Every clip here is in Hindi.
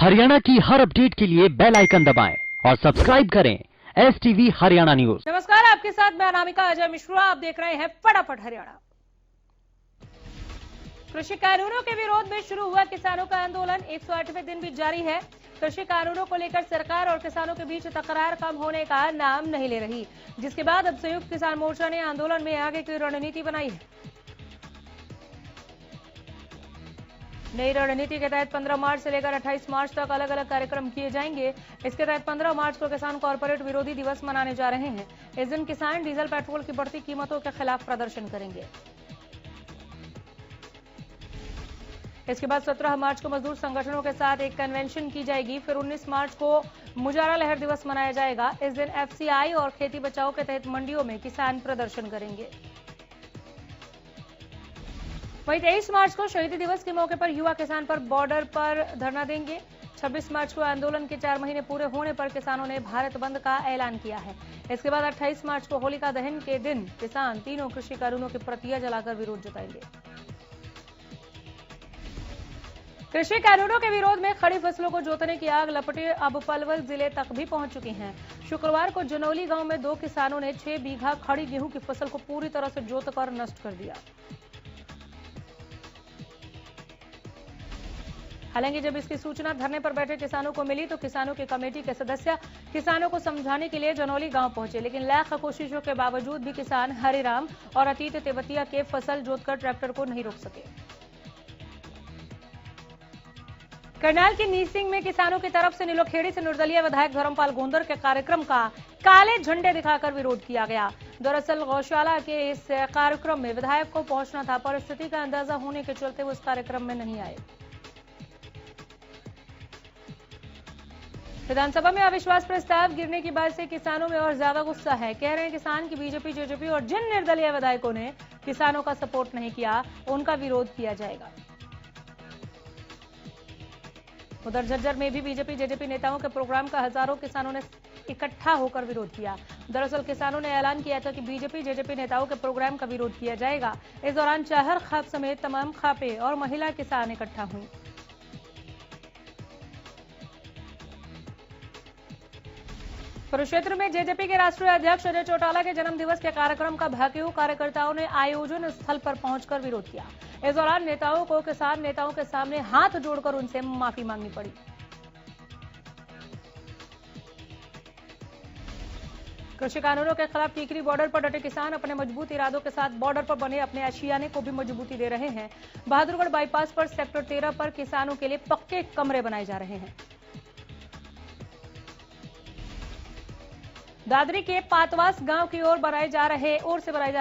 हरियाणा की हर अपडेट के लिए बेल आइकन दबाएं और सब्सक्राइब करें STV हरियाणा न्यूज। नमस्कार, आपके साथ मैं अनामिका अजय मिश्रा। आप देख रहे हैं फटाफट हरियाणा। कृषि कानूनों के विरोध में शुरू हुआ किसानों का आंदोलन 108वें दिन भी जारी है। कृषि कानूनों को लेकर सरकार और किसानों के बीच तकरार कम होने का नाम नहीं ले रही, जिसके बाद अब संयुक्त किसान मोर्चा ने आंदोलन में आगे की रणनीति बनाई है। नई रणनीति के तहत 15 मार्च से लेकर 28 मार्च तक अलग अलग कार्यक्रम किए जाएंगे। इसके तहत 15 मार्च को किसान कॉर्पोरेट विरोधी दिवस मनाने जा रहे हैं। इस दिन किसान डीजल पेट्रोल की बढ़ती कीमतों के खिलाफ प्रदर्शन करेंगे। इसके बाद 17 मार्च को मजदूर संगठनों के साथ एक कन्वेंशन की जाएगी। फिर 19 मार्च को मुजारा लहर दिवस मनाया जाएगा। इस दिन FCI और खेती बचाओ के तहत मंडियों में किसान प्रदर्शन करेंगे। वहीं 23 मार्च को शहीदी दिवस के मौके पर युवा किसान पर बॉर्डर पर धरना देंगे। 26 मार्च को आंदोलन के 4 महीने पूरे होने पर किसानों ने भारत बंद का ऐलान किया है। इसके बाद 28 मार्च को होलिका दहन के दिन किसान तीनों कृषि कानूनों की प्रतियां जलाकर विरोध जताएंगे। कृषि कानूनों के विरोध में खड़ी फसलों को जोतने की आग लपटे अब पलवल जिले तक भी पहुंच चुकी हैं। शुक्रवार को जनौली गांव में 2 किसानों ने 6 बीघा खड़ी गेहूं की फसल को पूरी तरह से जोतकर नष्ट कर दिया। हालांकि जब इसकी सूचना धरने पर बैठे किसानों को मिली तो किसानों की कमेटी के सदस्य किसानों को समझाने के लिए जनौली गांव पहुंचे, लेकिन लाख कोशिशों के बावजूद भी किसान हरिराम और अतीत तेवतिया के फसल जोतकर ट्रैक्टर को नहीं रोक सके। करनाल के नीसिंग में किसानों की तरफ से नीलोखेड़ी से निर्दलीय विधायक धर्मपाल गोंदर के कार्यक्रम का काले झंडे दिखाकर विरोध किया गया। दरअसल गौशाला के इस कार्यक्रम में विधायक को पहुंचना था, पर स्थिति का अंदाजा होने के चलते वो इस कार्यक्रम में नहीं आए। विधानसभा में अविश्वास प्रस्ताव गिरने की बात से किसानों में और ज्यादा गुस्सा है। कह रहे हैं किसान की बीजेपी जेजेपी और जिन निर्दलीय विधायकों ने किसानों का सपोर्ट नहीं किया उनका विरोध किया जाएगा। उधर झज्जर में भी बीजेपी जेजेपी नेताओं के प्रोग्राम का हजारों किसानों ने इकट्ठा होकर विरोध किया। दरअसल किसानों ने ऐलान किया था कि बीजेपी जेजेपी नेताओं के प्रोग्राम का विरोध किया जाएगा। इस दौरान चाहर खाप समेत तमाम खापे और महिला किसान इकट्ठा हुई। कुरुक्षेत्र में जेजेपी के राष्ट्रीय अध्यक्ष अजय चौटाला के जन्म दिवस के कार्यक्रम का भाकियू कार्यकर्ताओं ने आयोजन स्थल पर पहुंचकर विरोध किया। इस दौरान नेताओं को किसान नेताओं के सामने हाथ जोड़कर उनसे माफी मांगनी पड़ी। कृषि कानूनों के खिलाफ टीकरी बॉर्डर पर डटे किसान अपने मजबूत इरादों के साथ बॉर्डर पर बने अपने आशियाने को भी मजबूती दे रहे हैं। बहादुरगढ़ बाईपास पर सेक्टर 13 पर किसानों के लिए पक्के कमरे बनाए जा रहे हैं। दादरी के पातवास गांव की ओर बनाए जा रहे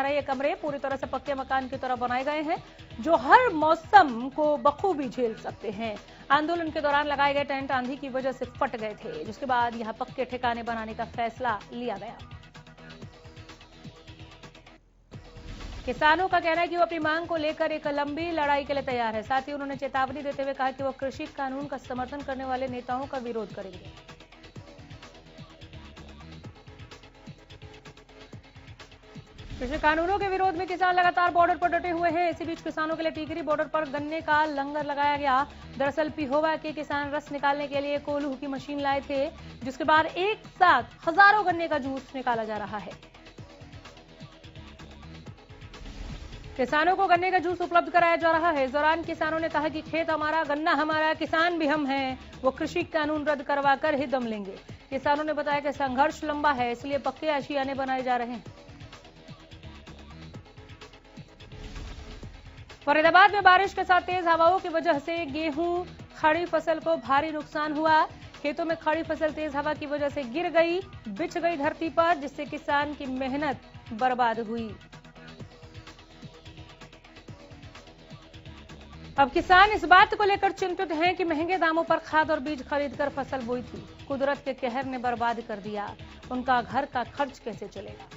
ये कमरे पूरी तरह से पक्के मकान की तरह बनाए गए हैं, जो हर मौसम को बखूबी झेल सकते हैं। आंदोलन के दौरान लगाए गए टेंट आंधी की वजह से फट गए थे, जिसके बाद यहां पक्के ठिकाने बनाने का फैसला लिया गया। किसानों का कहना है कि वो अपनी मांग को लेकर एक लंबी लड़ाई के लिए तैयार है। साथ ही उन्होंने चेतावनी देते हुए कहा कि वो कृषि कानून का समर्थन करने वाले नेताओं का विरोध करेंगे। कृषि कानूनों के विरोध में किसान लगातार बॉर्डर पर डटे हुए हैं। इसी बीच किसानों के लिए टीकरी बॉर्डर पर गन्ने का लंगर लगाया गया। दरअसल पिहोवा के किसान रस निकालने के लिए कोल्हू की मशीन लाए थे, जिसके बाद एक साथ हजारों गन्ने का जूस निकाला जा रहा है। किसानों को गन्ने का जूस उपलब्ध कराया जा रहा है। इस दौरान किसानों ने कहा कि खेत हमारा, गन्ना हमारा, किसान भी हम हैं। वो कृषि कानून रद्द करवा कर ही दम लेंगे। किसानों ने बताया कि संघर्ष लंबा है, इसलिए पक्के आशियाने बनाए जा रहे हैं। फरीदाबाद में बारिश के साथ तेज हवाओं की वजह से गेहूं खड़ी फसल को भारी नुकसान हुआ। खेतों में खड़ी फसल तेज हवा की वजह से गिर गई, बिछ गई धरती पर, जिससे किसान की मेहनत बर्बाद हुई। अब किसान इस बात को लेकर चिंतित हैं कि महंगे दामों पर खाद और बीज खरीदकर फसल बोई थी, कुदरत के कहर ने बर्बाद कर दिया। उनका घर का खर्च कैसे चलेगा?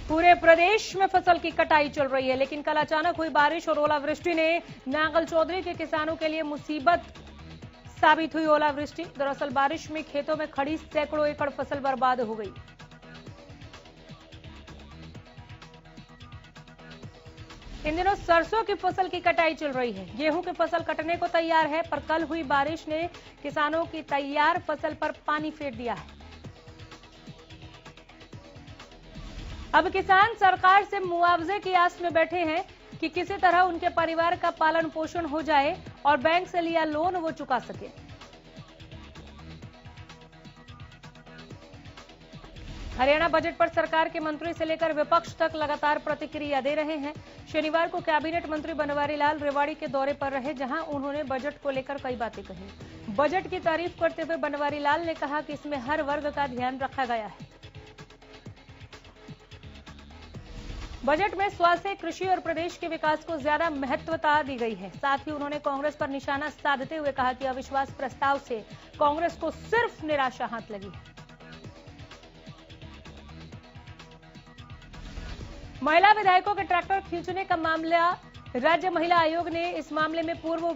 पूरे प्रदेश में फसल की कटाई चल रही है, लेकिन कल अचानक हुई बारिश और ओलावृष्टि ने नांगल चौधरी के किसानों के लिए मुसीबत साबित हुई। ओलावृष्टि दरअसल बारिश में खेतों में खड़ी सैकड़ों एकड़ फसल बर्बाद हो गई। इन दिनों सरसों की फसल की कटाई चल रही है। गेहूं की फसल कटने को तैयार है, पर कल हुई बारिश ने किसानों की तैयार फसल पर पानी फेर दिया है। अब किसान सरकार से मुआवजे की आस में बैठे हैं कि किसी तरह उनके परिवार का पालन पोषण हो जाए और बैंक से लिया लोन वो चुका सके। हरियाणा बजट पर सरकार के मंत्री से लेकर विपक्ष तक लगातार प्रतिक्रिया दे रहे हैं। शनिवार को कैबिनेट मंत्री बनवारी लाल रेवाड़ी के दौरे पर रहे, जहां उन्होंने बजट को लेकर कई बातें कही। बजट की तारीफ करते हुए बनवारी लाल ने कहा कि इसमें हर वर्ग का ध्यान रखा गया है। बजट में स्वास्थ्य, कृषि और प्रदेश के विकास को ज्यादा महत्वता दी गई है। साथ ही उन्होंने कांग्रेस पर निशाना साधते हुए कहा कि अविश्वास प्रस्ताव से कांग्रेस को सिर्फ निराशा हाथ लगी है। महिला विधायकों के ट्रैक्टर खींचने का मामला, राज्य महिला आयोग ने इस मामले में पूर्व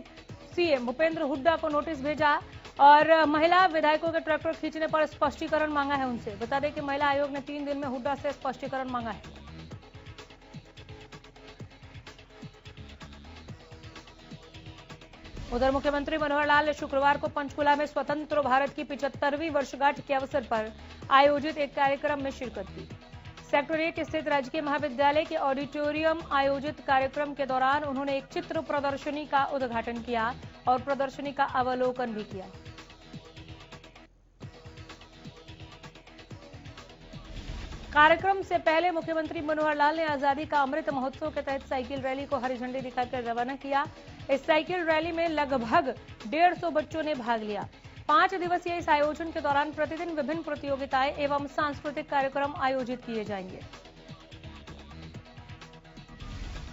सीएम भूपेंद्र हुड्डा को नोटिस भेजा और महिला विधायकों के ट्रैक्टर खींचने पर स्पष्टीकरण मांगा है उनसे। बता दें कि महिला आयोग ने 3 दिन में हुड्डा से स्पष्टीकरण मांगा है। उधर मुख्यमंत्री मनोहर लाल ने शुक्रवार को पंचकुला में स्वतंत्र भारत की 75वीं वर्षगांठ के अवसर पर आयोजित एक कार्यक्रम में शिरकत की। सेक्टर 1 स्थित राजकीय महाविद्यालय के ऑडिटोरियम आयोजित कार्यक्रम के दौरान उन्होंने एक चित्र प्रदर्शनी का उद्घाटन किया और प्रदर्शनी का अवलोकन भी किया। कार्यक्रम से पहले मुख्यमंत्री मनोहर लाल ने आजादी का अमृत महोत्सव के तहत साइकिल रैली को हरी झंडी दिखाकर रवाना किया। इस साइकिल रैली में लगभग 150 बच्चों ने भाग लिया। 5 दिवसीय इस आयोजन के दौरान प्रतिदिन विभिन्न प्रतियोगिताएं एवं सांस्कृतिक कार्यक्रम आयोजित किए जाएंगे।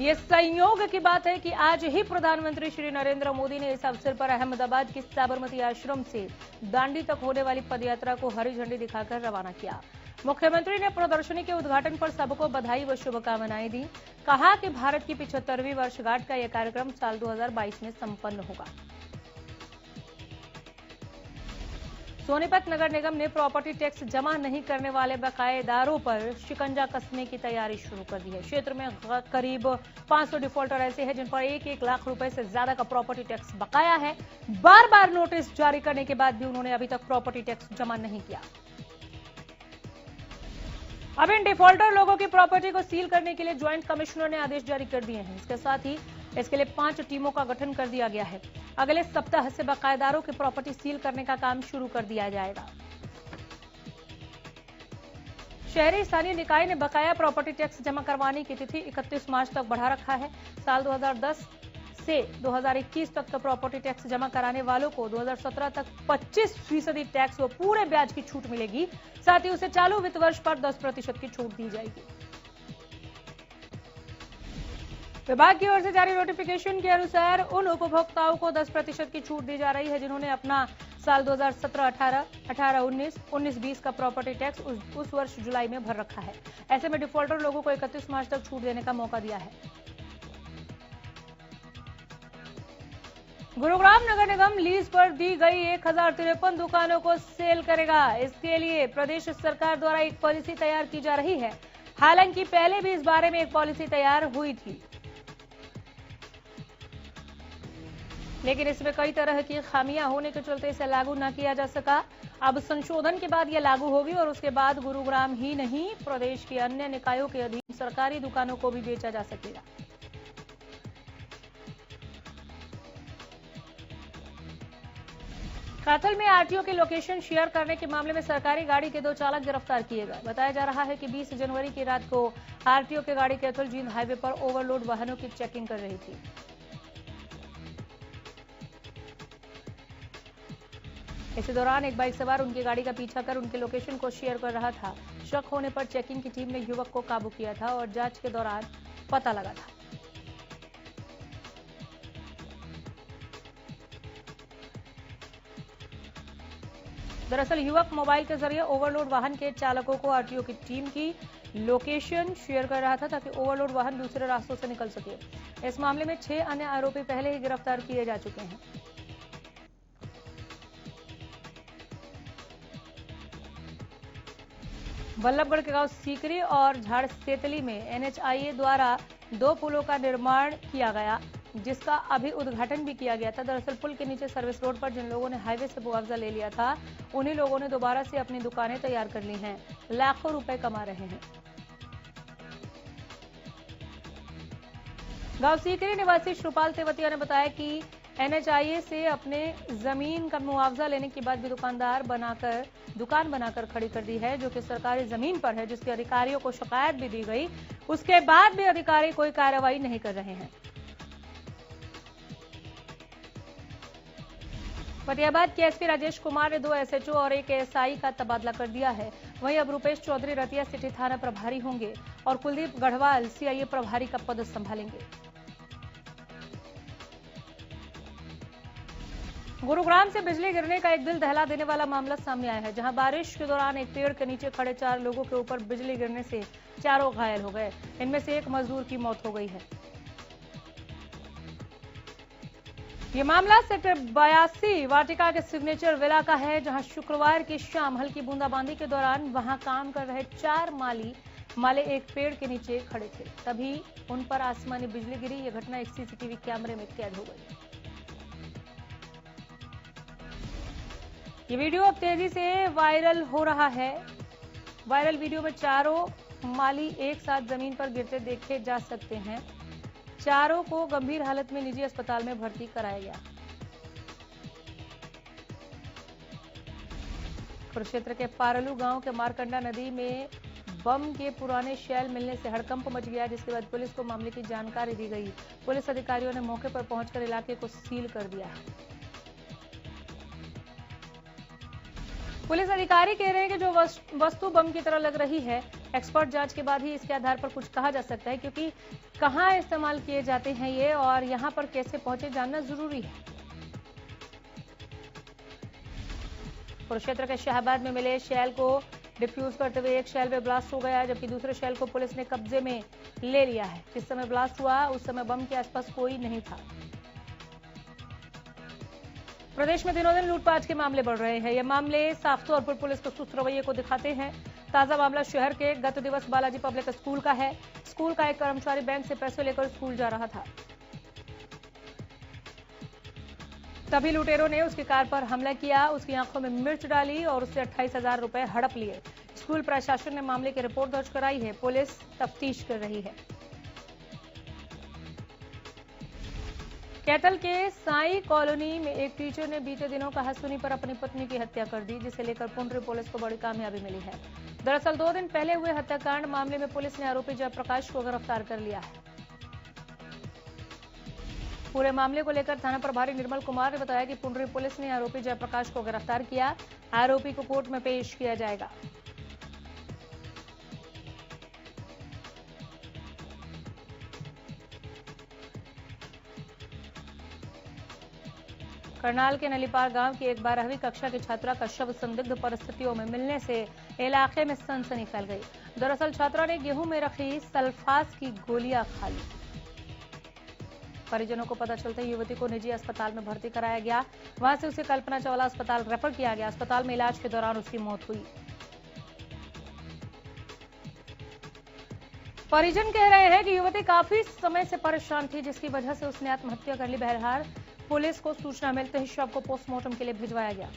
ये संयोग की बात है कि आज ही प्रधानमंत्री श्री नरेंद्र मोदी ने इस अवसर पर अहमदाबाद के साबरमती आश्रम से दांडी तक होने वाली पदयात्रा को हरी झंडी दिखाकर रवाना किया। मुख्यमंत्री ने प्रदर्शनी के उद्घाटन पर सबको बधाई व शुभकामनाएं दी। कहा कि भारत की 75वीं वर्षगांठ का यह कार्यक्रम साल 2022 में संपन्न होगा। सोनीपत नगर निगम ने प्रॉपर्टी टैक्स जमा नहीं करने वाले बकायेदारों पर शिकंजा कसने की तैयारी शुरू कर दी है। क्षेत्र में करीब 500 डिफॉल्टर ऐसे हैं जिन पर 1-1 लाख रुपए से ज्यादा का प्रॉपर्टी टैक्स बकाया है। बार बार नोटिस जारी करने के बाद भी उन्होंने अभी तक प्रॉपर्टी टैक्स जमा नहीं किया। अब इन डिफॉल्टर लोगों की प्रॉपर्टी को सील करने के लिए ज्वाइंट कमिश्नर ने आदेश जारी कर दिए हैं। इसके साथ ही इसके लिए 5 टीमों का गठन कर दिया गया है। अगले सप्ताह से बकायेदारों की प्रॉपर्टी सील करने का काम शुरू कर दिया जाएगा। शहरी स्थानीय निकाय ने बकाया प्रॉपर्टी टैक्स जमा करवाने की तिथि 31 मार्च तक बढ़ा रखा है। साल 2010 से 2021 तक का प्रॉपर्टी टैक्स जमा कराने वालों को 2017 तक 25% टैक्स व पूरे ब्याज की छूट मिलेगी। साथ ही उसे चालू वित्त वर्ष पर 10% की छूट दी जाएगी। विभाग की ओर से जारी नोटिफिकेशन के अनुसार उन उपभोक्ताओं को 10% की छूट दी जा रही है जिन्होंने अपना साल 2017-18, 18-19, 19-20 का प्रॉपर्टी टैक्स उस वर्ष जुलाई में भर रखा है। ऐसे में डिफॉल्टर लोगों को 31 मार्च तक छूट देने का मौका दिया है। गुरुग्राम नगर निगम लीज पर दी गई 1053 दुकानों को सेल करेगा। इसके लिए प्रदेश सरकार द्वारा एक पॉलिसी तैयार की जा रही है। हालांकि पहले भी इस बारे में एक पॉलिसी तैयार हुई थी, लेकिन इसमें कई तरह की खामियां होने के चलते इसे लागू न किया जा सका। अब संशोधन के बाद यह लागू होगी और उसके बाद गुरुग्राम ही नहीं, प्रदेश के अन्य निकायों के अधीन सरकारी दुकानों को भी बेचा जा सकेगा। काथल में आरटीओ के लोकेशन शेयर करने के मामले में सरकारी गाड़ी के 2 चालक गिरफ्तार किए गए। बताया जा रहा है कि 20 जनवरी की रात को आरटीओ की गाड़ी कैथल जींद हाईवे पर ओवरलोड वाहनों की चेकिंग कर रही थी। इसी दौरान एक बाइक सवार उनकी गाड़ी का पीछा कर उनके लोकेशन को शेयर कर रहा था। शक होने पर चेकिंग की टीम ने युवक को काबू किया था और जांच के दौरान पता लगा था। दरअसल युवक मोबाइल के जरिए ओवरलोड वाहन के चालकों को आरटीओ की टीम की लोकेशन शेयर कर रहा था ताकि ओवरलोड वाहन दूसरे रास्तों से निकल सके। इस मामले में 6 अन्य आरोपी पहले ही गिरफ्तार किए जा चुके हैं। वल्लभगढ़ के गांव सीकरी और झाड़ सेतली में एनएचआईए द्वारा 2 पुलों का निर्माण किया गया, जिसका अभी उद्घाटन भी किया गया था। दरअसल पुल के नीचे सर्विस रोड पर जिन लोगों ने हाईवे से मुआवजा ले लिया था, उन्हीं लोगों ने दोबारा से अपनी दुकानें तैयार कर ली हैं, लाखों रुपए कमा रहे हैं। गांव सीकरी निवासी श्रुपाल तेवतिया ने बताया कि एनएचआईए से अपने जमीन का मुआवजा लेने के बाद भी दुकान बनाकर खड़ी कर दी है, जो कि सरकारी जमीन पर है, जिसके अधिकारियों को शिकायत भी दी गई। उसके बाद भी अधिकारी कोई कार्रवाई नहीं कर रहे हैं। फतेहाबाद के एसपी राजेश कुमार ने 2 एसएचओ और 1 एएसआई का तबादला कर दिया है। वहीं अब रूपेश चौधरी रतिया सिटी थाना प्रभारी होंगे और कुलदीप गढ़वाल सीआईए प्रभारी का पद संभालेंगे। गुरुग्राम से बिजली गिरने का एक दिल दहला देने वाला मामला सामने आया है, जहां बारिश के दौरान एक पेड़ के नीचे खड़े 4 लोगों के ऊपर बिजली गिरने से चारों घायल हो गए। इनमें से एक मजदूर की मौत हो गई है। ये मामला सेक्टर 82 वाटिका के सिग्नेचर विला का है, जहां शुक्रवार की शाम हल्की बूंदाबांदी के दौरान वहां काम कर रहे 4 माले एक पेड़ के नीचे खड़े थे। तभी उन पर आसमानी बिजली गिरी। यह घटना एक सीसीटीवी कैमरे में कैद हो गई। ये वीडियो अब तेजी से वायरल हो रहा है। वायरल वीडियो में चारों माली एक साथ जमीन पर गिरते देखे जा सकते हैं। चारों को गंभीर हालत में निजी अस्पताल में भर्ती कराया गया। कुरुक्षेत्र के पारलू गांव के मारकंडा नदी में बम के पुराने शैल मिलने से हड़कंप मच गया, जिसके बाद पुलिस को मामले की जानकारी दी गई। पुलिस अधिकारियों ने मौके पर पहुंचकर इलाके को सील कर दिया है। पुलिस अधिकारी कह रहे हैं कि जो वस्तु बम की तरह लग रही है, एक्सपर्ट जांच के बाद ही इसके आधार पर कुछ कहा जा सकता है, क्योंकि कहां इस्तेमाल किए जाते हैं ये और यहां पर कैसे पहुंचे जानना जरूरी है। कुरुक्षेत्र के शाहबाद में मिले शैल को डिफ्यूज करते हुए एक शैल में ब्लास्ट हो गया, जबकि दूसरे शैल को पुलिस ने कब्जे में ले लिया है। जिस समय ब्लास्ट हुआ उस समय बम के आसपास कोई नहीं था। प्रदेश में दिनों दिन लूटपाट के मामले बढ़ रहे हैं। ये मामले साफ तौर पर पुलिस के सुस्त रवैये को दिखाते हैं। ताजा मामला शहर के गत दिवस बालाजी पब्लिक स्कूल का है। स्कूल का एक कर्मचारी बैंक से पैसे लेकर स्कूल जा रहा था, तभी लुटेरों ने उसकी कार पर हमला किया, उसकी आंखों में मिर्च डाली और उससे 28,000 रुपए हड़प लिए। स्कूल प्रशासन ने मामले की रिपोर्ट दर्ज कराई है। पुलिस तफ्तीश कर रही है। कैथल के साई कॉलोनी में एक टीचर ने बीते दिनों कहासुनी पर अपनी पत्नी की हत्या कर दी, जिसे लेकर पुंडरी पुलिस को बड़ी कामयाबी मिली है। दरअसल 2 दिन पहले हुए हत्याकांड मामले में पुलिस ने आरोपी जयप्रकाश को गिरफ्तार कर लिया है। पूरे मामले को लेकर थाना प्रभारी निर्मल कुमार ने बताया कि पुंडरी पुलिस ने आरोपी जयप्रकाश को गिरफ्तार किया। आरोपी को कोर्ट में पेश किया जाएगा। करनाल के नलीपार गांव की एक 12वीं कक्षा की छात्रा का शव संदिग्ध परिस्थितियों में मिलने से इलाके में सनसनी फैल गई। दरअसल छात्रा ने गेहूं में रखी सल्फास की गोलियां खा ली। परिजनों को पता चलते ही युवती को निजी अस्पताल में भर्ती कराया गया। वहां से उसे कल्पना चावला अस्पताल रेफर किया गया। अस्पताल में इलाज के दौरान उसकी मौत हुई। परिजन कह रहे हैं कि युवती काफी समय से परेशान थी, जिसकी वजह से उसने आत्महत्या कर ली। बहरहाल पुलिस को सूचना मिलते ही शव को पोस्टमार्टम के लिए भिजवाया गया।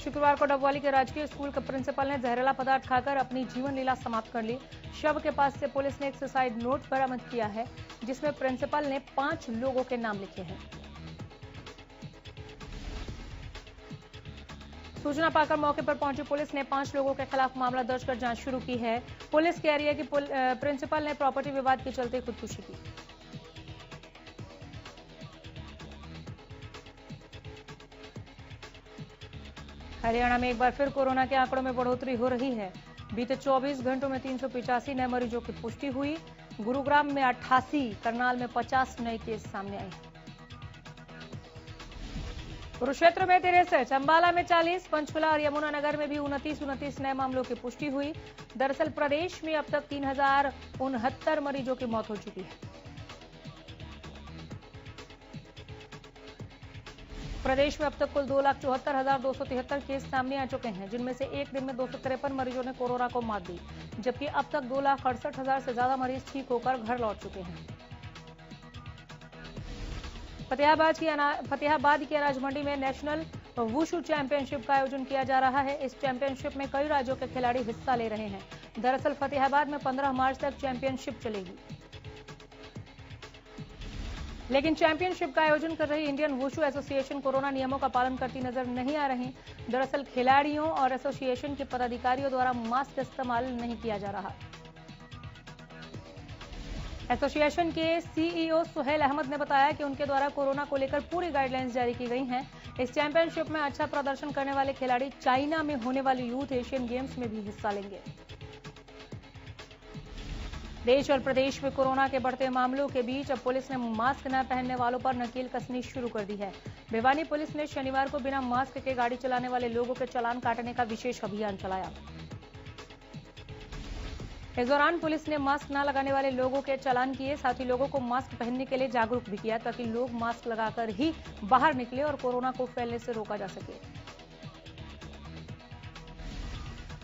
शुक्रवार को डबवाली के राजकीय स्कूल के प्रिंसिपल ने जहरीला पदार्थ खाकर अपनी जीवन लीला समाप्त कर ली। शव के पास से पुलिस ने एक सुसाइड नोट बरामद किया है, जिसमें प्रिंसिपल ने 5 लोगों के नाम लिखे हैं। सूचना पाकर मौके पर पहुंची पुलिस ने 5 लोगों के खिलाफ मामला दर्ज कर जांच शुरू की है। पुलिस कह रही है कि प्रिंसिपल ने प्रॉपर्टी विवाद के चलते खुदकुशी की। हरियाणा में एक बार फिर कोरोना के आंकड़ों में बढ़ोतरी हो रही है। बीते 24 घंटों में 385 नए मरीजों की पुष्टि हुई। गुरुग्राम में 88, करनाल में 50 नए केस सामने आए। कुरुक्षेत्र में 63, अंबाला में 40, पंचकुला और यमुनानगर में भी 29 नए मामलों की पुष्टि हुई। दरअसल प्रदेश में अब तक 3069 मरीजों की मौत हो चुकी है। प्रदेश में अब तक कुल 2,74,273 केस सामने आ चुके हैं, जिनमें से एक दिन में 253 मरीजों ने कोरोना को मात दी, जबकि अब तक 2,68,000 से ज्यादा मरीज ठीक होकर घर लौट चुके हैं। फतेहाबाद की अनाज मंडी में नेशनल वुशु चैंपियनशिप का आयोजन किया जा रहा है। इस चैंपियनशिप में कई राज्यों के खिलाड़ी हिस्सा ले रहे हैं। दरअसल फतेहाबाद में 15 मार्च तक चैंपियनशिप चलेगी, लेकिन चैंपियनशिप का आयोजन कर रही इंडियन वुशु एसोसिएशन कोरोना नियमों का पालन करती नजर नहीं आ रही। दरअसल खिलाड़ियों और एसोसिएशन के पदाधिकारियों द्वारा मास्क इस्तेमाल नहीं किया जा रहा। एसोसिएशन के सीईओ सुहेल अहमद ने बताया कि उनके द्वारा कोरोना को लेकर पूरी गाइडलाइंस जारी की गई हैं। इस चैंपियनशिप में अच्छा प्रदर्शन करने वाले खिलाड़ी चाइना में होने वाले यूथ एशियन गेम्स में भी हिस्सा लेंगे। देश और प्रदेश में कोरोना के बढ़ते मामलों के बीच अब पुलिस ने मास्क न पहनने वालों पर नकेल कसनी शुरू कर दी है। भिवानी पुलिस ने शनिवार को बिना मास्क के गाड़ी चलाने वाले लोगों के चालान काटने का विशेष अभियान चलाया। इस दौरान पुलिस ने मास्क न लगाने वाले लोगों के चालान किए, साथ ही लोगों को मास्क पहनने के लिए जागरूक भी किया, ताकि लोग मास्क लगाकर ही बाहर निकले और कोरोना को फैलने से रोका जा सके।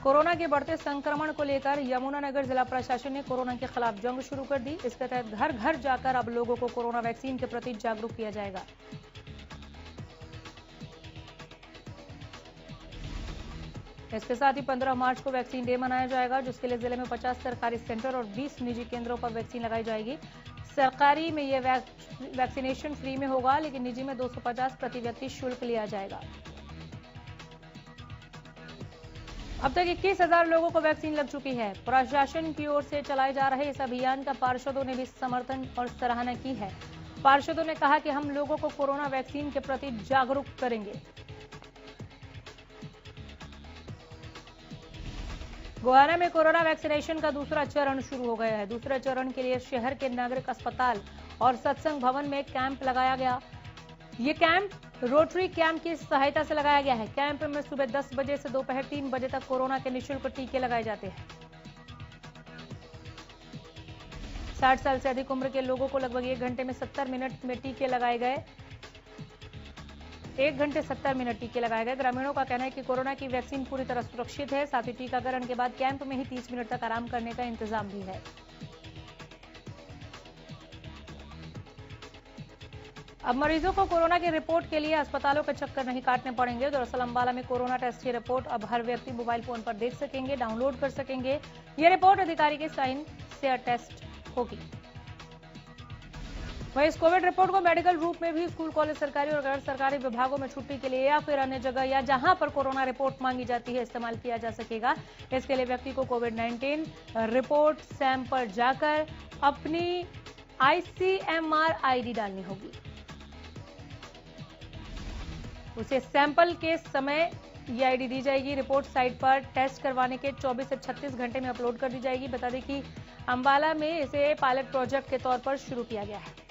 कोरोना के बढ़ते संक्रमण को लेकर यमुनानगर जिला प्रशासन ने कोरोना के खिलाफ जंग शुरू कर दी। इसके तहत घर घर जाकर अब लोगों को कोरोना वैक्सीन के प्रति जागरूक किया जाएगा। इसके साथ ही 15 मार्च को वैक्सीन डे मनाया जाएगा, जिसके लिए जिले में 50 सरकारी सेंटर और 20 निजी केंद्रों पर वैक्सीन लगाई जाएगी। सरकारी में यह वैक्सीनेशन फ्री में होगा, लेकिन निजी में 250 प्रति व्यक्ति शुल्क लिया जाएगा। अब तक 21,000 लोगों को वैक्सीन लग चुकी है। प्रशासन की ओर से चलाए जा रहे इस अभियान का पार्षदों ने भी समर्थन और सराहना की है। पार्षदों ने कहा कि हम लोगों को कोरोना वैक्सीन के प्रति जागरूक करेंगे। गोहाना में कोरोना वैक्सीनेशन का दूसरा चरण शुरू हो गया है। दूसरे चरण के लिए शहर के नागरिक अस्पताल और सत्संग भवन में कैंप लगाया गया। ये कैंप रोटरी कैंप की सहायता से लगाया गया है। कैंप में सुबह 10 बजे से दोपहर 3 बजे तक कोरोना के निःशुल्क टीके लगाए जाते हैं। 60 साल से अधिक उम्र के लोगों को लगभग 1 घंटे में 70 मिनट में टीके लगाए गए। 1 घंटे 70 मिनट टीके लगाए गए। ग्रामीणों का कहना है कि कोरोना की वैक्सीन पूरी तरह सुरक्षित है। साथ ही टीकाकरण के बाद कैंप में ही 30 मिनट तक आराम करने का इंतजाम भी है। अब मरीजों को कोरोना की रिपोर्ट के लिए अस्पतालों के चक्कर नहीं काटने पड़ेंगे। दरअसल अंबाला में कोरोना टेस्ट की रिपोर्ट अब हर व्यक्ति मोबाइल फोन पर देख सकेंगे, डाउनलोड कर सकेंगे। यह रिपोर्ट अधिकारी के साइन से अटेस्ट होगी। वहीं इस कोविड रिपोर्ट को मेडिकल रूप में भी स्कूल, कॉलेज, सरकारी और गैर सरकारी विभागों में छुट्टी के लिए या फिर अन्य जगह या जहां पर कोरोना रिपोर्ट मांगी जाती है इस्तेमाल किया जा सकेगा। इसके लिए व्यक्ति को कोविड-19 रिपोर्ट सैंपल जाकर अपनी ICMR आईडी डालनी होगी। उसे सैंपल के समय ये आईडी दी जाएगी। रिपोर्ट साइट पर टेस्ट करवाने के 24 से 36 घंटे में अपलोड कर दी जाएगी। बता दें कि अंबाला में इसे पायलट प्रोजेक्ट के तौर पर शुरू किया गया है।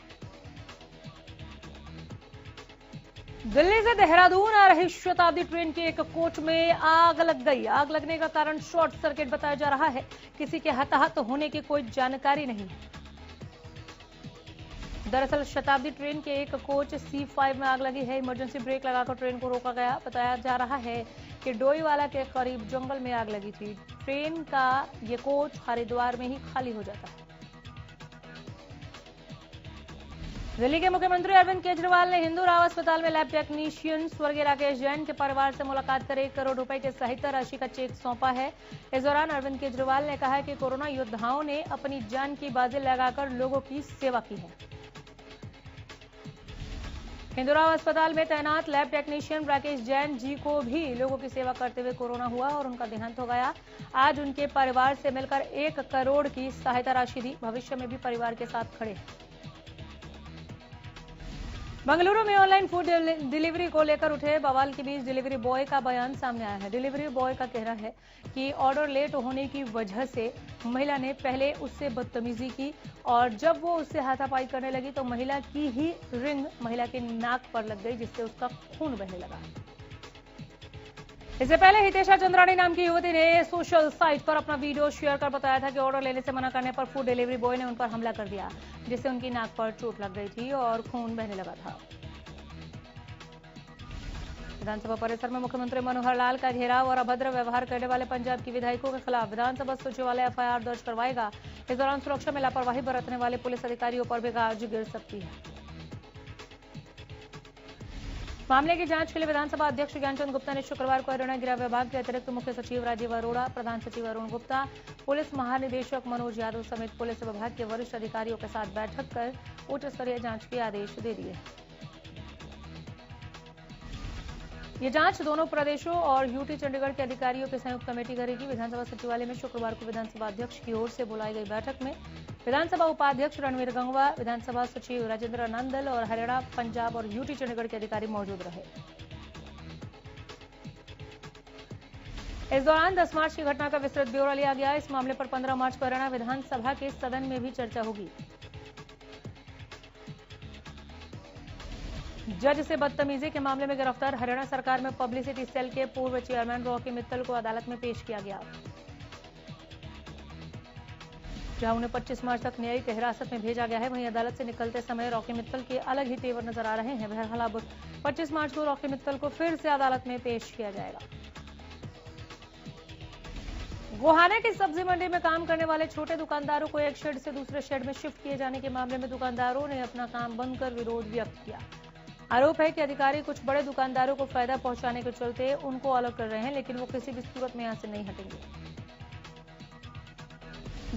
दिल्ली से देहरादून आ रही शताब्दी ट्रेन के एक कोच में आग लग गई। आग लगने का कारण शॉर्ट सर्किट बताया जा रहा है। किसी के हताहत होने की कोई जानकारी नहीं है। दरअसल शताब्दी ट्रेन के एक कोच C5 में आग लगी है। इमरजेंसी ब्रेक लगाकर ट्रेन को रोका गया। बताया जा रहा है कि डोईवाला के करीब जंगल में आग लगी थी। ट्रेन का ये कोच हरिद्वार में ही खाली हो जाता है। दिल्ली के मुख्यमंत्री अरविंद केजरीवाल ने हिंदू राव अस्पताल में लैब टेक्नीशियन स्वर्गीय राकेश जैन के परिवार से मुलाकात कर 1 करोड़ रुपए के सहायता राशि का चेक सौंपा है। इस दौरान अरविंद केजरीवाल ने कहा कि कोरोना योद्धाओं ने अपनी जान की बाजी लगाकर लोगों की सेवा की है। हिंदू राव अस्पताल में तैनात लैब टेक्नीशियन राकेश जैन जी को भी लोगों की सेवा करते हुए कोरोना हुआ और उनका देहांत हो गया। आज उनके परिवार से मिलकर 1 करोड़ की सहायता राशि दी। भविष्य में भी परिवार के साथ खड़े हैं। बंगलुरु में ऑनलाइन फूड डिलीवरी को लेकर उठे बवाल के बीच डिलीवरी बॉय का बयान सामने आया है। डिलीवरी बॉय का कहना है कि ऑर्डर लेट होने की वजह से महिला ने पहले उससे बदतमीजी की और जब वो उससे हाथापाई करने लगी तो महिला की ही रिंग महिला के नाक पर लग गई, जिससे उसका खून बहने लगा। इससे पहले हितेशा चंद्राणी नाम की युवती ने सोशल साइट पर अपना वीडियो शेयर कर बताया था कि ऑर्डर लेने से मना करने पर फूड डिलीवरी बॉय ने उन पर हमला कर दिया, जिससे उनकी नाक पर चोट लग गई थी और खून बहने लगा था। विधानसभा परिसर में मुख्यमंत्री मनोहर लाल का घेराव और अभद्र व्यवहार करने वाले पंजाब के विधायकों के खिलाफ विधानसभा सचिवालय एफआईआर दर्ज करवाएगा। इस दौरान सुरक्षा में लापरवाही बरतने वाले पुलिस अधिकारियों पर भी गाज गिर सकती है। मामले की जांच के लिए विधानसभा अध्यक्ष ज्ञानचंद गुप्ता ने शुक्रवार को हरियाणा गृह विभाग के अतिरिक्त मुख्य सचिव राजीव अरोड़ा, प्रधान सचिव अरुण गुप्ता, पुलिस महानिदेशक मनोज यादव समेत पुलिस विभाग के वरिष्ठ अधिकारियों के साथ बैठक कर उच्च स्तरीय जांच के आदेश दे दिए। ये जांच दोनों प्रदेशों और यूटी चंडीगढ़ के अधिकारियों की संयुक्त कमेटी करेगी। विधानसभा सचिवालय में शुक्रवार को विधानसभा अध्यक्ष की ओर से बुलाई गई बैठक में विधानसभा उपाध्यक्ष रणवीर गंगवा, विधानसभा सचिव राजेंद्र नंदल और हरियाणा, पंजाब और यूटी चंडीगढ़ के अधिकारी मौजूद रहे। इस दौरान 10 मार्च की घटना का विस्तृत ब्यौरा लिया गया। इस मामले पर 15 मार्च को हरियाणा विधानसभा के सदन में भी चर्चा होगी। जज से बदतमीजी के मामले में गिरफ्तार हरियाणा सरकार में पब्लिसिटी सेल के पूर्व चेयरमैन रॉकी मित्तल को अदालत में पेश किया गया, जहां उन्हें 25 मार्च तक न्यायिक हिरासत में भेजा गया है। वहीं अदालत से निकलते समय रॉकी मित्तल के अलग ही तेवर नजर आ रहे हैं। बहरहाल अब 25 मार्च को रॉकी मित्तल को फिर से अदालत में पेश किया जाएगा। गोहाना की सब्जी मंडी में काम करने वाले छोटे दुकानदारों को एक शेड से दूसरे शेड में शिफ्ट किए जाने के मामले में दुकानदारों ने अपना काम बंद कर विरोध व्यक्त किया। आरोप है कि अधिकारी कुछ बड़े दुकानदारों को फायदा पहुंचाने के चलते उनको अलग कर रहे हैं, लेकिन वो किसी भी सूरत में यहां से नहीं हटेंगे।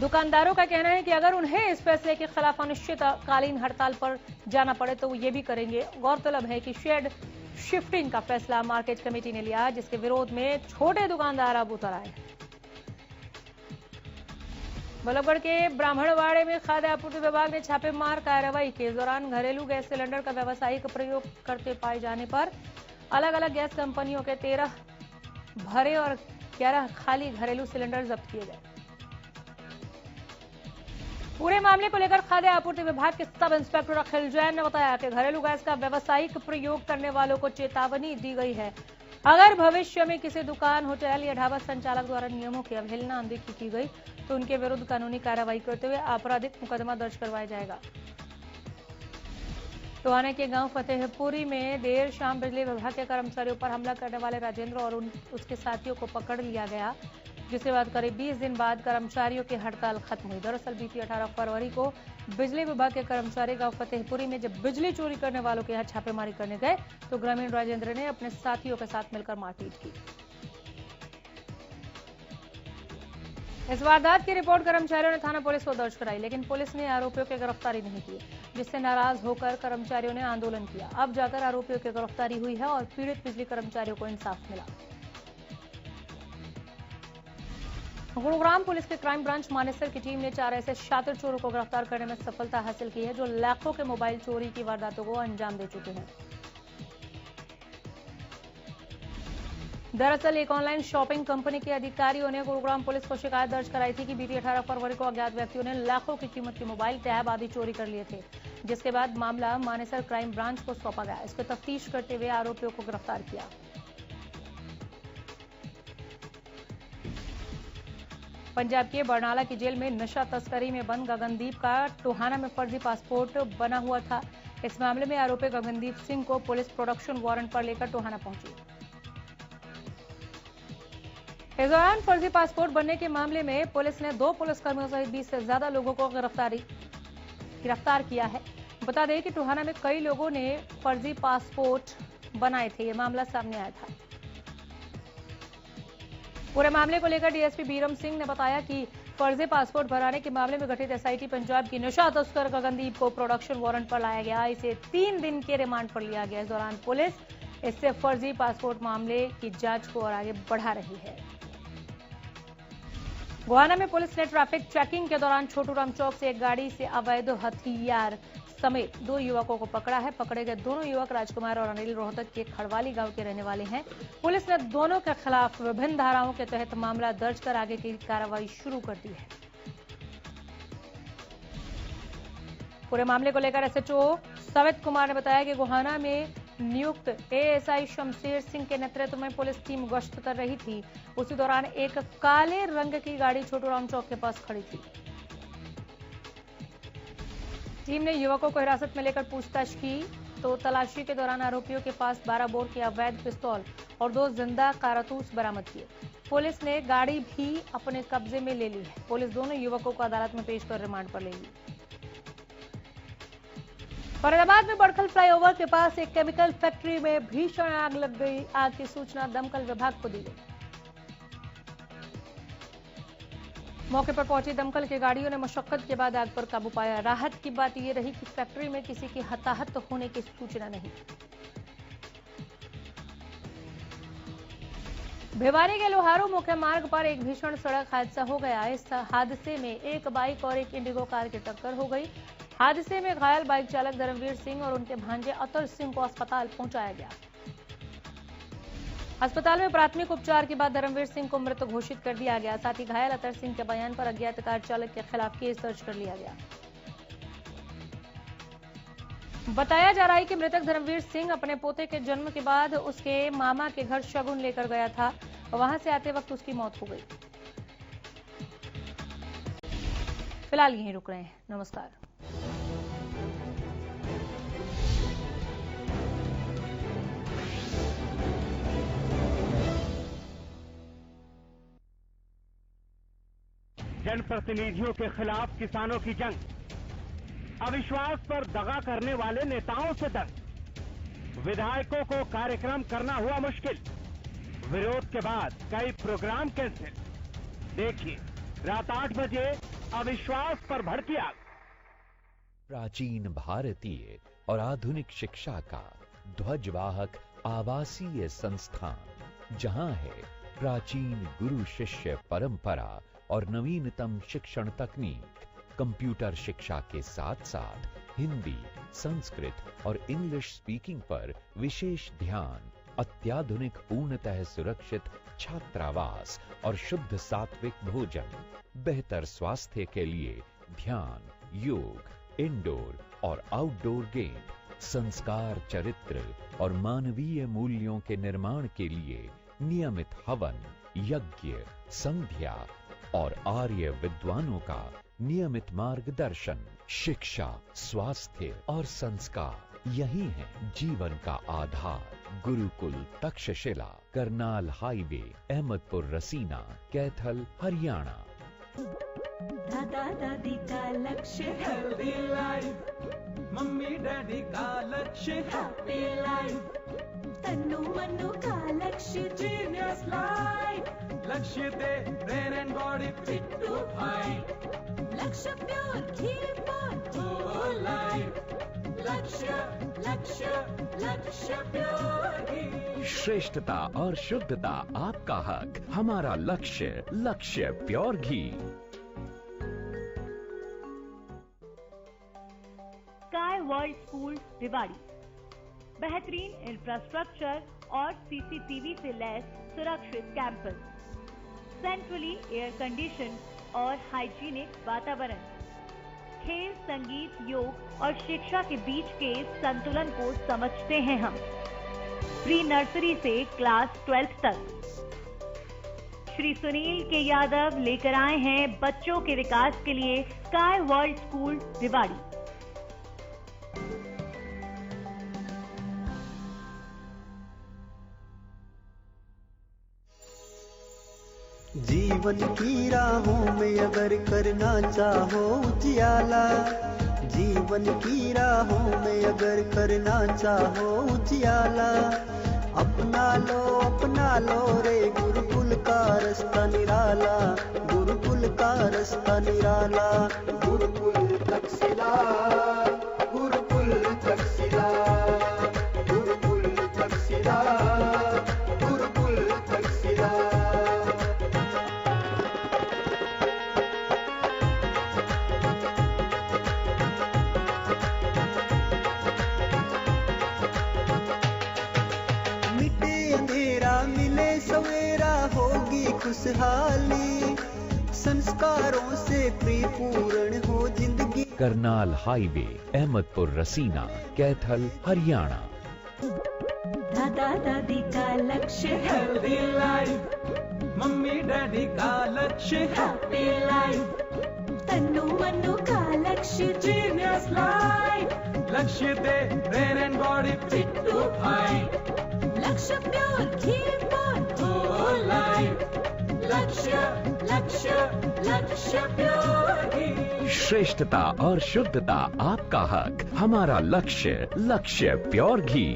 दुकानदारों का कहना है कि अगर उन्हें इस फैसले के खिलाफ अनिश्चितकालीन हड़ताल पर जाना पड़े तो वो ये भी करेंगे। गौरतलब है कि शेड शिफ्टिंग का फैसला मार्केट कमेटी ने लिया, जिसके विरोध में छोटे दुकानदार अब उतर आए। बल्लभगढ़ के ब्राह्मणवाड़े में खाद्य आपूर्ति विभाग ने छापेमार कार्रवाई की। इस दौरान घरेलू गैस सिलेंडर का व्यावसायिक प्रयोग करते पाए जाने पर अलग अलग गैस कंपनियों के 13 भरे और 11 खाली घरेलू सिलेंडर जब्त किए गए। पूरे मामले को लेकर खाद्य आपूर्ति विभाग के सब इंस्पेक्टर अखिल जैन ने बताया कि घरेलू गैस का व्यावसायिक प्रयोग करने वालों को चेतावनी दी गई है। अगर भविष्य में किसी दुकान, होटल या ढाबा संचालक द्वारा नियमों की अवहेलना अनदेखी की गई तो उनके विरुद्ध कानूनी कार्रवाई करते हुए आपराधिक मुकदमा दर्ज करवाया जाएगा। टोहाना के गांव फतेहपुरी में देर शाम बिजली विभाग के कर्मचारियों पर हमला करने वाले राजेंद्र और उसके साथियों को पकड़ लिया गया, जिसके बाद करीब 20 दिन बाद कर्मचारियों की हड़ताल खत्म हुई। दरअसल बीती 18 फरवरी को बिजली विभाग के कर्मचारी गांव फतेहपुरी में जब बिजली चोरी करने वालों के यहां छापेमारी करने गए तो ग्रामीण राजेंद्र ने अपने साथियों के साथ मिलकर मारपीट की। इस वारदात की रिपोर्ट कर्मचारियों ने थाना पुलिस को दर्ज कराई, लेकिन पुलिस ने आरोपियों की गिरफ्तारी नहीं की, जिससे नाराज होकर कर्मचारियों ने आंदोलन किया। अब जाकर आरोपियों की गिरफ्तारी हुई है और पीड़ित बिजली कर्मचारियों को इंसाफ मिला। गुरुग्राम पुलिस के क्राइम ब्रांच मानेसर की टीम ने 4 ऐसे शातिर चोरों को गिरफ्तार करने में सफलता हासिल की है, जो लाखों के मोबाइल चोरी की वारदातों को अंजाम दे चुके हैं। दरअसल एक ऑनलाइन शॉपिंग कंपनी के अधिकारियों ने गुरुग्राम पुलिस को शिकायत दर्ज कराई थी कि बीती 18 फरवरी को अज्ञात व्यक्तियों ने लाखों की कीमत के मोबाइल, टैब आदि चोरी कर लिए थे, जिसके बाद मामला मानेसर क्राइम ब्रांच को सौंपा गया। इस पर तफ्तीश करते हुए आरोपियों को गिरफ्तार किया। पंजाब के बरनाला की जेल में नशा तस्करी में बंद गगनदीप का टोहाना में फर्जी पासपोर्ट बना हुआ था। इस मामले में आरोपी गगनदीप सिंह को पुलिस प्रोडक्शन वारंट पर लेकर टोहाना पहुंची। इस दौरान फर्जी पासपोर्ट बनने के मामले में पुलिस ने 2 पुलिसकर्मियों सहित 20 से ज्यादा लोगों को गिरफ्तार किया है। बता दें कि टोहाना में कई लोगों ने फर्जी पासपोर्ट बनाए थे। ये मामला सामने आया था। पूरे मामले को लेकर डीएसपी बीरम सिंह ने बताया कि फर्जी पासपोर्ट बनाने के मामले में गठित एसआईटी पंजाब की नशा तस्कर गगनदीप को प्रोडक्शन वारंट पर लाया गया। इसे 3 दिन के रिमांड पर लिया गया। इस दौरान पुलिस इससे फर्जी पासपोर्ट मामले की जांच को और आगे बढ़ा रही है। गोहाना में पुलिस ने ट्रैफिक चेकिंग के दौरान छोटूराम चौक से एक गाड़ी से अवैध हथियार समेत 2 युवकों को पकड़ा है। पकड़े गए दोनों युवक राजकुमार और अनिल रोहतक के खड़वाली गांव के रहने वाले हैं। पुलिस ने दोनों के खिलाफ विभिन्न धाराओं के तहत मामला दर्ज कर आगे की कार्रवाई शुरू कर दी है। पूरे मामले को लेकर एसएचओ सवित कुमार ने बताया कि गोहाना में नियुक्त एएसआई शमशेर सिंह के नेतृत्व में पुलिस टीम गश्त कर रही थी। उसी दौरान एक काले रंग की गाड़ी छोटूराम चौक के पास खड़ी थी। टीम ने युवकों को हिरासत में लेकर पूछताछ की तो तलाशी के दौरान आरोपियों के पास 12 बोर के अवैध पिस्तौल और 2 जिंदा कारतूस बरामद किए। पुलिस ने गाड़ी भी अपने कब्जे में ले ली है। पुलिस दोनों युवकों को अदालत में पेश कर रिमांड पर लेगी। फरीदाबाद में बड़खल फ्लाईओवर के पास एक केमिकल फैक्ट्री में भीषण आग लग गई। आग की सूचना दमकल विभाग को दी गई। मौके पर पहुंची दमकल की गाड़ियों ने मशक्कत के बाद आग पर काबू पाया। राहत की बात यह रही कि फैक्ट्री में किसी की हताहत होने की सूचना नहीं। भिवानी के लोहारू मुख्य मार्ग पर एक भीषण सड़क हादसा हो गया। इस हादसे में एक बाइक और एक इंडिगो कार की टक्कर हो गई। हादसे में घायल बाइक चालक धर्मवीर सिंह और उनके भांजे अतुल सिंह को अस्पताल पहुंचाया गया। अस्पताल में प्राथमिक उपचार के बाद धर्मवीर सिंह को मृत घोषित कर दिया गया। साथ ही घायल अतर सिंह के बयान पर अज्ञात कार चालक के खिलाफ केस दर्ज कर लिया गया। बताया जा रहा है कि मृतक धर्मवीर सिंह अपने पोते के जन्म के बाद उसके मामा के घर शगुन लेकर गया था। वहां से आते वक्त उसकी मौत हो गई। फिलहाल यहीं रुक रहे हैं। नमस्कार। जनप्रतिनिधियों के खिलाफ किसानों की जंग, अविश्वास पर दगा करने वाले नेताओं से दंग, विधायकों को कार्यक्रम करना हुआ मुश्किल, विरोध के बाद कई प्रोग्राम कैंसिल। देखिए रात 8 बजे अविश्वास पर भड़की आग। प्राचीन भारतीय और आधुनिक शिक्षा का ध्वजवाहक आवासीय संस्थान, जहां है प्राचीन गुरु शिष्य परंपरा और नवीनतम शिक्षण तकनीक, कंप्यूटर शिक्षा के साथ साथ हिंदी, संस्कृत और इंग्लिश स्पीकिंग पर विशेष ध्यान, अत्याधुनिक पूर्णतः सुरक्षित छात्रावास और शुद्ध सात्विक भोजन, बेहतर स्वास्थ्य के लिए ध्यान, योग, इंडोर और आउटडोर गेम, संस्कार, चरित्र और मानवीय मूल्यों के निर्माण के लिए नियमित हवन, यज्ञ, संध्या और आर्य विद्वानों का नियमित मार्गदर्शन, शिक्षा, स्वास्थ्य और संस्कार यही है जीवन का आधार। गुरुकुल तक्षशिला, करनाल हाईवे, अहमदपुर रसीना, कैथल, हरियाणा। दादा दादी का लक्ष्य हेल्दी लाइफ, मम्मी डैडी का लक्ष्य हैप्पी लाइफ, तन्नू मन्नू का लक्ष्य genius life, Lakshya the brain and body fit to fight, Lakshya pure ghee for life, Lakshya Lakshya लक्ष्य प्योर घी। श्रेष्ठता और शुद्धता आपका हक, हमारा लक्ष्य, लक्ष्य प्योर घी। स्काई वर्ल्ड स्कूल रेवाड़ी बेहतरीन इंफ्रास्ट्रक्चर और सीसीटीवी से लैस सुरक्षित कैंपस, सेंट्रली एयर कंडीशन और हाइजीनिक वातावरण, खेल, संगीत, योग और शिक्षा के बीच के संतुलन को समझते हैं हम। प्री नर्सरी से क्लास 12 तक। श्री सुनील के यादव लेकर आए हैं बच्चों के विकास के लिए स्काई वर्ल्ड स्कूल रेवाड़ी। जीवन की राहों में अगर करना चाहो उजियाला, जीवन की राहों में अगर करना चाहो उजियाला, अपना लो रे गुरुकुल का रास्ता निराला, गुरुकुल का रास्ता निराला, गुरुकुल तक्षशिला, गुरुकुल तक्षशिला, गुरुकुल तक्षशिला, गुरुकुल तक्षशिला। सवेरा होगी खुशहाली, संस्कारों से परिपूर्ण हो जिंदगी। करनाल हाईवे, अहमदपुर रसीना, कैथल, हरियाणा। दादा दादी का लक्ष्य हेल्दी लाइफ, मम्मी डैडी का लक्ष्य हैप्पी लाइफ, तन्नू मन्नू का लक्ष्य genius life, Lakshya the brain and body fit to fight Lakshya pure ghee for life Lakshya Lakshya लक्ष्य प्योर घी श्रेष्ठता और शुद्धता आपका हक, हमारा लक्ष्य, लक्ष्य प्योर घी।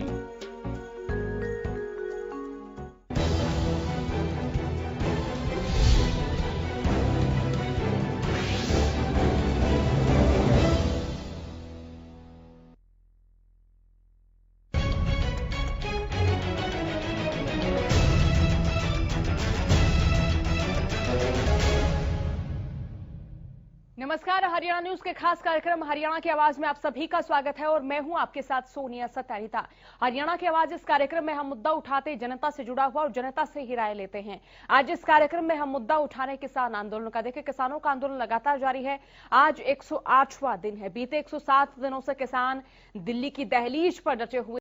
नमस्कार, हरियाणा न्यूज के खास कार्यक्रम हरियाणा की आवाज में आप सभी का स्वागत है और मैं हूं आपके साथ सोनिया सत्यारिता। हरियाणा की आवाज इस कार्यक्रम में हम मुद्दा उठाते जनता से जुड़ा हुआ और जनता से ही राय लेते हैं। आज इस कार्यक्रम में हम मुद्दा उठा रहे किसान आंदोलन का। देखिए, किसानों का आंदोलन लगातार जारी है। आज 108वां दिन है। बीते 107 दिनों से किसान दिल्ली की दहलीज पर डटे हुए